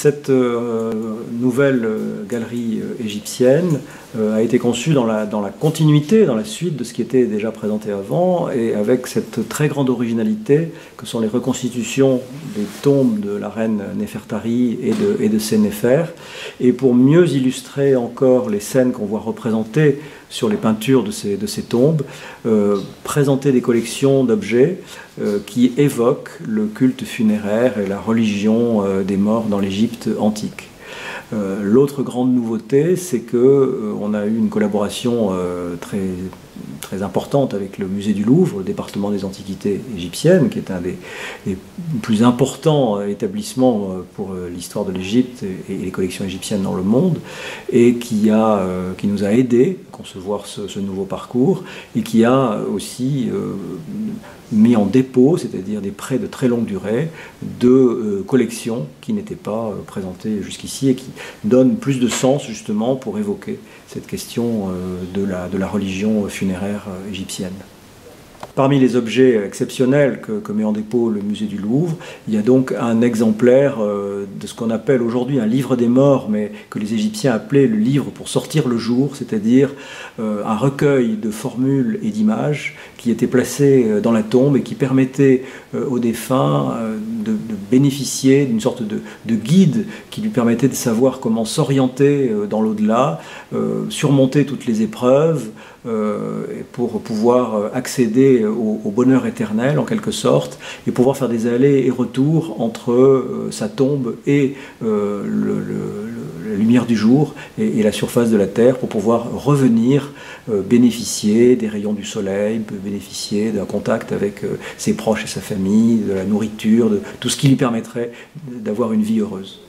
cette nouvelle galerie égyptienne a été conçue dans la continuité, dans la suite de ce qui était déjà présenté avant, et avec cette très grande originalité que sont les reconstitutions des tombes de la reine Néfertari et de Sénéfer. Et pour mieux illustrer encore les scènes qu'on voit représentées sur les peintures de ces tombes, présenter des collections d'objets qui évoquent le culte funéraire et la religion des morts dans l'Égypte antique. L'autre grande nouveauté, c'est qu'on a eu une collaboration très importante avec le musée du Louvre, le département des antiquités égyptiennes, qui est un des plus importants établissements pour l'histoire de l'Égypte et les collections égyptiennes dans le monde, et qui nous a aidés à concevoir ce nouveau parcours, et qui a aussi mis en dépôt, c'est-à-dire des prêts de très longue durée, de collections qui n'étaient pas présentées jusqu'ici et qui donnent plus de sens justement pour évoquer cette question de la religion funéraire égyptienne. Parmi les objets exceptionnels que met en dépôt le musée du Louvre, il y a donc un exemplaire de ce qu'on appelle aujourd'hui un livre des morts, mais que les Égyptiens appelaient le livre pour sortir le jour, c'est-à-dire un recueil de formules et d'images qui étaient placées dans la tombe et qui permettaient aux défunts de bénéficier d'une sorte de guide qui lui permettait de savoir comment s'orienter dans l'au-delà, surmonter toutes les épreuves, pour pouvoir accéder au bonheur éternel en quelque sorte, et pouvoir faire des allers et retours entre sa tombe et la lumière du jour et la surface de la terre, pour pouvoir revenir bénéficier des rayons du soleil, bénéficier d'un contact avec ses proches et sa famille, de la nourriture, de tout ce qui lui permettrait d'avoir une vie heureuse.